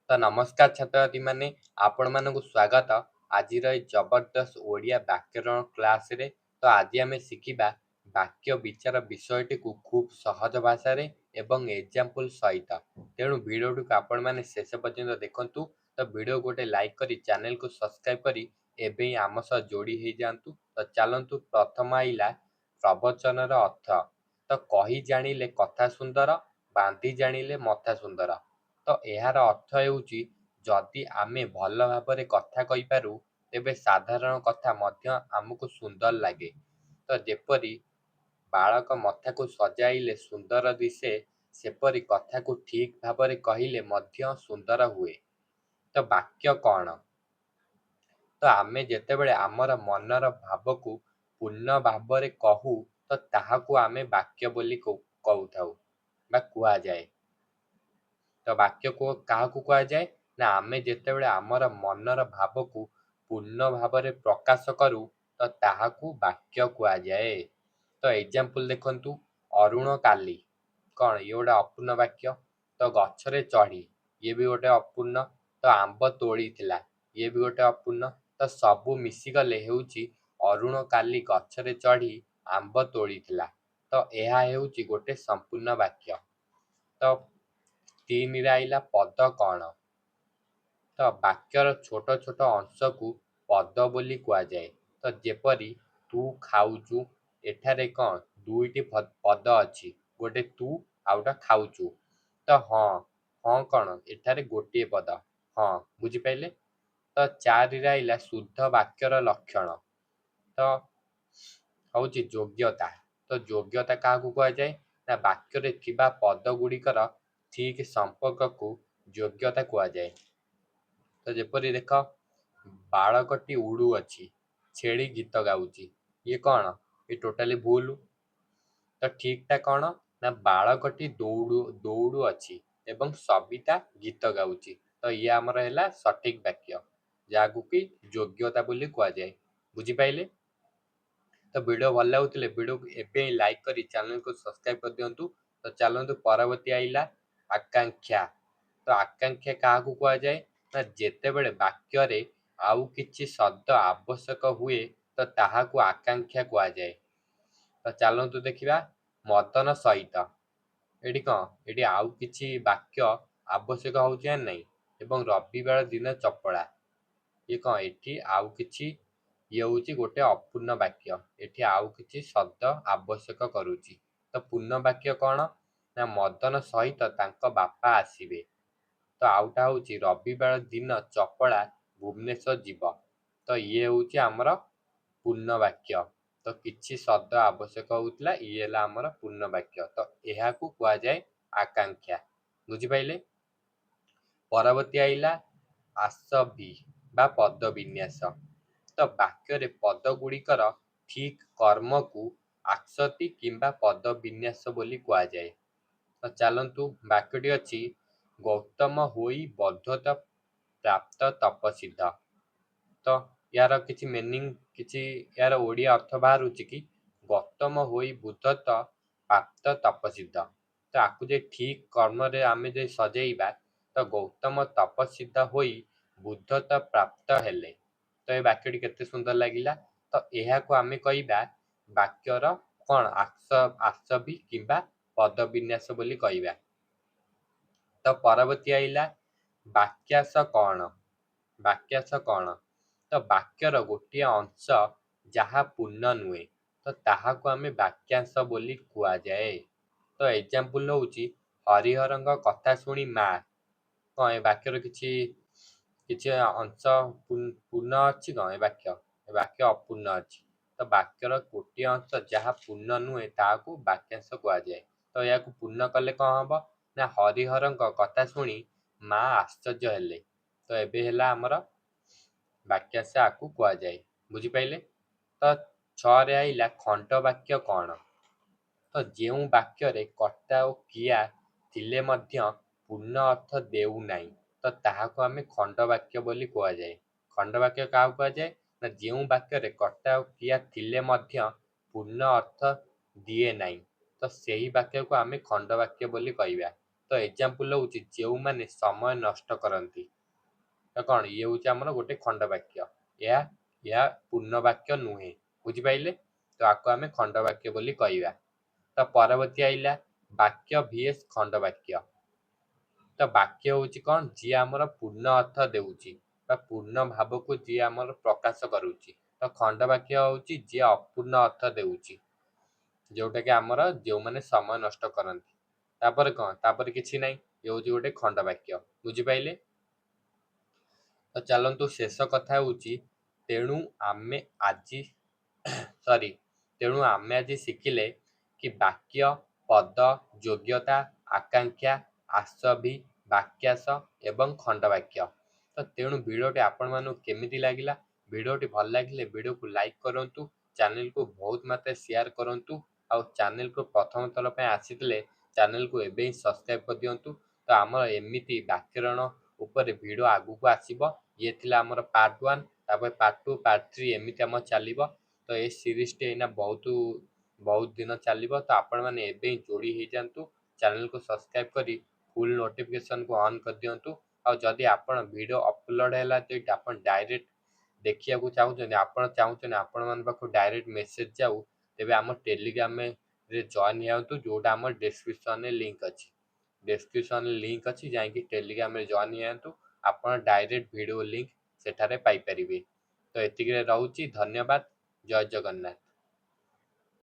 ତ ନମସ୍କାର ଛାତ୍ରଛାତ୍ରୀ ମାନେ ଆପଣମାନଙ୍କୁ ସ୍ୱାଗତ ଆଜିର ଏହି ଜବରଦସ୍ତ ଓଡ଼ିଆ ବ୍ୟାକରଣ କ୍ଲାସରେ। ତ ଆଜି ଆମେ ଶିଖିବା ବାକ୍ୟ ବିଚାର ବିଷୟଟିକୁ ଖୁବ୍ ସହଜ ଭାଷାରେ ଏବଂ ଏକ୍ଜାମ୍ପଲ ସହିତ। ତେଣୁ ଭିଡ଼ିଓଟିକୁ ଆପଣମାନେ ଶେଷ ପର୍ଯ୍ୟନ୍ତ ଦେଖନ୍ତୁ। ତ ଭିଡ଼ିଓ ଗୋଟେ ଲାଇକ୍ କରି ଚ୍ୟାନେଲକୁ ସବସ୍କ୍ରାଇବ୍ କରି ଏବେ ହିଁ ଆମ ସହ ଯୋଡ଼ି ହେଇଯାଆନ୍ତୁ। ତ ଚାଲନ୍ତୁ, ପ୍ରଥମ ଆଇଲା ପ୍ରବଚନର ଅର୍ଥ। ତ କହି ଜାଣିଲେ କଥା ସୁନ୍ଦର, ବାନ୍ଧି ଜାଣିଲେ ମଥା ସୁନ୍ଦର। ତ ଏହାର ଅର୍ଥ ହେଉଛି ଯଦି ଆମେ ଭଲ ଭାବରେ କଥା କହିପାରୁ ତେବେ ସାଧାରଣ କଥା ମଧ୍ୟ ଆମକୁ ସୁନ୍ଦର ଲାଗେ। ତ ଯେପରି ବାଳକ ମଥାକୁ ସଜାଇଲେ ସୁନ୍ଦର ଦିଶେ, ସେପରି କଥାକୁ ଠିକ୍ ଭାବରେ କହିଲେ ମଧ୍ୟ ସୁନ୍ଦର ହୁଏ। ତ ବାକ୍ୟ କ'ଣ? ତ ଆମେ ଯେତେବେଳେ ଆମର ମନର ଭାବକୁ ପୂର୍ଣ୍ଣ ଭାବରେ କହୁ ତ ତାହାକୁ ଆମେ ବାକ୍ୟ ବୋଲି କହୁଥାଉ ବା କୁହାଯାଏ। ତ ବାକ୍ୟ କାହାକୁ କୁହାଯାଏ? ନା ଆମେ ଯେତେବେଳେ ଆମର ମନର ଭାବକୁ ପୂର୍ଣ୍ଣ ଭାବରେ ପ୍ରକାଶ କରୁ ତ ତାହାକୁ ବାକ୍ୟ କୁହାଯାଏ। ତ ଏକ୍ଜାମ୍ପଲ ଦେଖନ୍ତୁ, ଅରୁଣ କାଲି। କ'ଣ ଇଏ ଗୋଟେ ଅପୂର୍ଣ୍ଣ ବାକ୍ୟ? ତ ଗଛରେ ଚଢ଼ି, ଇଏ ବି ଗୋଟେ ଅପୂର୍ଣ୍ଣ। ତ ଆମ୍ବ ତୋଳିଥିଲା, ଇଏ ବି ଗୋଟେ ଅପୂର୍ଣ୍ଣ। ତ ସବୁ ମିଶିଗଲେ ହେଉଛି ଅରୁଣ କାଲି ଗଛରେ ଚଢ଼ି ଆମ୍ବ ତୋଳିଥିଲା। ତ ଏହା ହେଉଛି ଗୋଟେ ସମ୍ପୂର୍ଣ୍ଣ ବାକ୍ୟ। ତ ତିନିରେ ଆଇଲା ପଦ କ'ଣ? ତ ବାକ୍ୟର ଛୋଟ ଛୋଟ ଅଂଶକୁ ପଦ ବୋଲି କୁହାଯାଏ। ତ ଯେପରି ତୁ ଖାଉଛୁ, ଏଠାରେ କ'ଣ ଦୁଇଟି ପଦ ଅଛି, ଗୋଟେ ତୁ ଆଉ ଗୋଟେ ଖାଉଛୁ। ତ ହଁ, ହଁ କ'ଣ ଏଠାରେ ଗୋଟିଏ ପଦ, ହଁ, ବୁଝିପାରିଲେ? ତ ଚାରିରେ ଆଇଲା ଶୁଦ୍ଧ ବାକ୍ୟର ଲକ୍ଷଣ। ତ ହେଉଛି ଯୋଗ୍ୟତା। ତ ଯୋଗ୍ୟତା କାହାକୁ କୁହାଯାଏ? ନା ବାକ୍ୟରେ ଥିବା ପଦ ଗୁଡ଼ିକର ଠିକ୍ ସମ୍ପର୍କକୁ ଯୋଗ୍ୟତା କୁହାଯାଏ। ତ ଯେପରି ଦେଖ, ବାଳକଟି ଉଡ଼ୁଅଛି, ଛେଳି ଗୀତ ଗାଉଛି। ଇଏ କ'ଣ? ଏ ଟୋଟାଲି ଭୁଲ। ତ ଠିକ୍ଟା କ'ଣ? ନା ବାଳକଟି ଦୌଡ଼ୁଅଛି ଏବଂ ସବିତା ଗୀତ ଗାଉଛି। ତ ଇଏ ଆମର ହେଲା ସଠିକ୍ ବାକ୍ୟ, ଯାହାକୁ କି ଯୋଗ୍ୟତା ବୋଲି କୁହାଯାଏ। ବୁଝିପାରିଲେ? ତ ଭିଡ଼ିଓ ଭଲ ଲାଗୁଥିଲେ ଭିଡ଼ିଓକୁ ଏବେ ଲାଇକ୍ କରି ଚ୍ୟାନେଲକୁ ସବସ୍କ୍ରାଇବ୍ କରିଦିଅନ୍ତୁ। ତ ଚାଲନ୍ତୁ, ପରବର୍ତ୍ତୀ ଆଇଲା ଆକାଂକ୍ଷା। ତ ଆକାଂକ୍ଷା କାହାକୁ କୁହାଯାଏ? ନା ଯେତେବେଳେ ବାକ୍ୟରେ ଆଉ କିଛି ଶବ୍ଦ ଆବଶ୍ୟକ ହୁଏ ତ ତାହାକୁ ଆକାଂକ୍ଷା କୁହାଯାଏ। ତ ଚାଲନ୍ତୁ ଦେଖିବା, ମଦନ ସହିତ। ଏଠି କ'ଣ? ଏଠି ଆଉ କିଛି ବାକ୍ୟ ଆବଶ୍ୟକ ହେଉଛି ନା ନାହିଁ? ଏବଂ ରବିବାର ଦିନ ଚପଳା। ଇଏ କ'ଣ? ଏଠି ଆଉ କିଛି, ଇଏ ହେଉଛି ଗୋଟେ ଅପୂର୍ଣ୍ଣ ବାକ୍ୟ। ଏଠି ଆଉ କିଛି ଶବ୍ଦ ଆବଶ୍ୟକ କରୁଛି। ତ ପୂର୍ଣ୍ଣ ବାକ୍ୟ କ'ଣ? ନା ମଦନ ସହିତ ତାଙ୍କ ବାପା ଆସିବେ। ତ ଆଉଟା ହେଉଛି ରବିବାର ଦିନ ଚପଳା ଭୁବନେଶ୍ୱର ଯିବ। ତ ଇଏ ହେଉଛି ଆମର ପୂର୍ଣ୍ଣ ବାକ୍ୟ। ତ କିଛି ଶବ୍ଦ ଆବଶ୍ୟକ ହେଉଥିଲା, ଇଏ ହେଲା ଆମର ପୂର୍ଣ୍ଣ ବାକ୍ୟ। ତ ଏହାକୁ କୁହାଯାଏ ଆକାଂକ୍ଷା। ବୁଝିପାରିଲେ? ପରବର୍ତ୍ତୀ ଆଇଲା ଆସବି ବା ପଦ ବିନ୍ୟାସ। ତ ବାକ୍ୟରେ ପଦ ଗୁଡ଼ିକର ଠିକ୍ କର୍ମକୁ ଆସତି କିମ୍ବା ପଦ ବିନ୍ୟାସ ବୋଲି କୁହାଯାଏ। ତ ଚାଲନ୍ତୁ, ବାକ୍ୟଟି ଅଛି ଗୌତମ ହୋଇ ବୌଦ୍ଧତା ପ୍ରାପ୍ତ ତପସିଦ୍ଧ। ତ ୟାର କିଛି ମିନିଂ, କିଛି ୟାର ଓଡ଼ିଆ ଅର୍ଥ ବାହାରୁଛି କି ଗୌତମ ହୋଇ ବୁଦ୍ଧତ୍ୱ ପ୍ରାପ୍ତ ତପସିଦ୍ଧ। ତ ଆକୁ ଯେ ଠିକ୍ କର୍ମରେ ଆମେ ଯଦି ସଜେଇବା ତ ଗୌତମ ତପସିଦ୍ଧ ହୋଇ ବୁଦ୍ଧତ୍ୱ ପ୍ରାପ୍ତ ହେଲେ। ତ ଏ ବାକ୍ୟଟି କେତେ ସୁନ୍ଦର ଲାଗିଲା। ତ ଏହାକୁ ଆମେ କହିବା ବାକ୍ୟର କ'ଣ? ଆସବି କିମ୍ବା ପଦ ବିନ୍ୟାସ ବୋଲି କହିବା। ତ ପରବର୍ତ୍ତୀ ଆଇଲା ବାକ୍ୟାଂଶ କ'ଣ? ବାକ୍ୟାଂଶ କ'ଣ? ତ ବାକ୍ୟର ଗୋଟିଏ ଅଂଶ ଯାହା ପୂର୍ଣ୍ଣ ନୁହେଁ ତ ତାହାକୁ ଆମେ ବାକ୍ୟାଂଶ ବୋଲି କୁହାଯାଏ। ତ ଏକ୍ଜାମ୍ପଲ ହେଉଛି ହରିହରଙ୍କ କଥା ଶୁଣି ମା'। କ'ଣ ଏ ବାକ୍ୟର କିଛି ଅଂଶ ପୂର୍ଣ୍ଣ ଅଛି? କ'ଣ ଏ ବାକ୍ୟ ଅପୂର୍ଣ୍ଣ ଅଛି। ତ ବାକ୍ୟର ଗୋଟିଏ ଅଂଶ ଯାହା ପୂର୍ଣ୍ଣ ନୁହେଁ ତାହାକୁ ବାକ୍ୟାଂଶ କୁହାଯାଏ। ତ ଏହାକୁ ପୂର୍ଣ୍ଣ କଲେ କ'ଣ ହେବ? ନା ହରିହରଙ୍କ କଥା ଶୁଣି ମା ଆଶ୍ଚର୍ଯ୍ୟ ହେଲେ। ତ ଏବେ ହେଲା ଆମର ବାକ୍ୟାଂଶ, ଆକୁ କୁହାଯାଏ। ବୁଝିପାରିଲେ? ତ 6ରେ ଆଇଲା ଖଣ୍ଡ ବାକ୍ୟ କ'ଣ? ତ ଯେଉଁ ବାକ୍ୟରେ କର୍ତ୍ତା ଓ କ୍ରିୟା ଥିଲେ ମଧ୍ୟ ପୂର୍ଣ୍ଣ ଅର୍ଥ ଦେଉନାହିଁ ତ ତାହାକୁ ଆମେ ଖଣ୍ଡ ବାକ୍ୟ ବୋଲି କୁହାଯାଏ। ଖଣ୍ଡ ବାକ୍ୟ କାହାକୁ କୁହାଯାଏ? ନା ଯେଉଁ ବାକ୍ୟରେ କର୍ତ୍ତା ଓ କ୍ରିୟା ଥିଲେ ମଧ୍ୟ ପୂର୍ଣ୍ଣ ଅର୍ଥ ଦିଏ ନାହିଁ ତ ସେହି ବାକ୍ୟକୁ ଆମେ ଖଣ୍ଡ ବାକ୍ୟ ବୋଲି କହିବା। ତ ଏକ୍ଜାମ୍ପଲ୍ ହେଉଛି ଯେଉଁମାନେ ସମୟ ନଷ୍ଟ କରନ୍ତି। ତ କ'ଣ ଇଏ ହେଉଛି ଆମର ଗୋଟେ ଖଣ୍ଡବାକ୍ୟ। ଏହା ପୂର୍ଣ୍ଣ ବାକ୍ୟ ନୁହେଁ। ବୁଝିପାରିଲେ? ତ ଆକୁ ଆମେ ଖଣ୍ଡବାକ୍ୟ ବୋଲି କହିବା। ତ ପରବର୍ତ୍ତୀ ଆଇଲା ବାକ୍ୟ vs ଖଣ୍ଡବାକ୍ୟ। ତ ବାକ୍ୟ ହେଉଛି କ'ଣ? ଯିଏ ଆମର ପୂର୍ଣ୍ଣ ଅର୍ଥ ଦେଉଛି ବା ପୂର୍ଣ୍ଣ ଭାବକୁ ଯିଏ ଆମର ପ୍ରକାଶ କରୁଛି। ତ ଖଣ୍ଡବାକ୍ୟ ହେଉଛି ଯିଏ ଅପୂର୍ଣ୍ଣ ଅର୍ଥ ଦେଉଛି, ଯେଉଁଟାକି ଆମର ଯେଉଁମାନେ ସମୟ ନଷ୍ଟ କରନ୍ତି। ତାପରେ କ'ଣ? ତାପରେ କିଛି ନାହିଁ, ଇଏ ହେଉଛି ଗୋଟେ ଖଣ୍ଡବାକ୍ୟ। ବୁଝିପାରିଲେ? ତ ଚାଲନ୍ତୁ ଶେଷ କଥା ହେଉଛି ତେଣୁ ଆମେ ଆଜି ଶିଖିଲେ କି ବାକ୍ୟ, ପଦ, ଯୋଗ୍ୟତା, ଆକାଂକ୍ଷା, ଆସବି, ବାକ୍ୟାଂଶ ଏବଂ ଖଣ୍ଡବାକ୍ୟ। ତ ତେଣୁ ଭିଡ଼ିଓଟି ଆପଣମାନଙ୍କୁ କେମିତି ଲାଗିଲା? ଭିଡ଼ିଓଟି ଭଲ ଲାଗିଲେ ଭିଡ଼ିଓକୁ ଲାଇକ୍ କରନ୍ତୁ, ଚ୍ୟାନେଲକୁ ବହୁତ ମାତ୍ରାରେ ସେୟାର କରନ୍ତୁ, ଆଉ ଚ୍ୟାନେଲକୁ ପ୍ରଥମ ଥର ପାଇଁ ଆସିଥିଲେ ଚ୍ୟାନେଲକୁ ଏବେ ହିଁ ସବସ୍କ୍ରାଇବ୍ କରିଦିଅନ୍ତୁ। ତ ଆମର ଏମିତି ବ୍ୟାକରଣ ଉପରେ ଭିଡ଼ିଓ ଆଗକୁ ଆସିବ। ଇଏ ଥିଲା ଆମର ପାର୍ଟ 1, ତାପରେ ପାର୍ଟ 2, ପାର୍ଟ 3 ଏମିତି ଆମର ଚାଲିବ। ତ ଏ ସିରିଜଟି ଏଇନା ବହୁତ ଦିନ ଚାଲିବ। ତ ଆପଣମାନେ ଏବେ ହିଁ ଯୋଡ଼ି ହେଇଯାଆନ୍ତୁ, ଚ୍ୟାନେଲକୁ ସବସ୍କ୍ରାଇବ୍ କରି ଫୁଲ୍ ନୋଟିଫିକେସନକୁ ଅନ୍ କରିଦିଅନ୍ତୁ। ଆଉ ଯଦି ଆପଣ ଭିଡ଼ିଓ ଅପଲୋଡ଼ ହେଲା ଯଦି ଆପଣ ଡାଇରେକ୍ଟ ଦେଖିବାକୁ ଚାହୁଁଛନ୍ତି, ଆପଣ ଚାହୁଁଛନ୍ତି ଆପଣମାନଙ୍କ ପାଖକୁ ଡାଇରେକ୍ଟ ମେସେଜ ଯାଉ, ତେବେ ଆମ ଟେଲିଗ୍ରାମରେ ଜଏନ୍ ହେଇଯାଆନ୍ତୁ, ଯେଉଁଟା ଆମର ଡେସ୍କ୍ରିପସନରେ ଲିଙ୍କ୍ ଅଛି। ଡେସ୍କ୍ରିପସନରେ ଲିଙ୍କ୍ ଅଛି, ଯାଇକି ଟେଲିଗ୍ରାମରେ ଜଏନ୍ ହେଇଯାଆନ୍ତୁ। ଆପଣ ଡାଇରେକ୍ଟ ଭିଡ଼ିଓ ଲିଙ୍କ୍ ସେଠାରେ ପାଇପାରିବେ। ତ ଏତିକିରେ ରହୁଛି। ଧନ୍ୟବାଦ। ଜୟ ଜଗନ୍ନାଥ।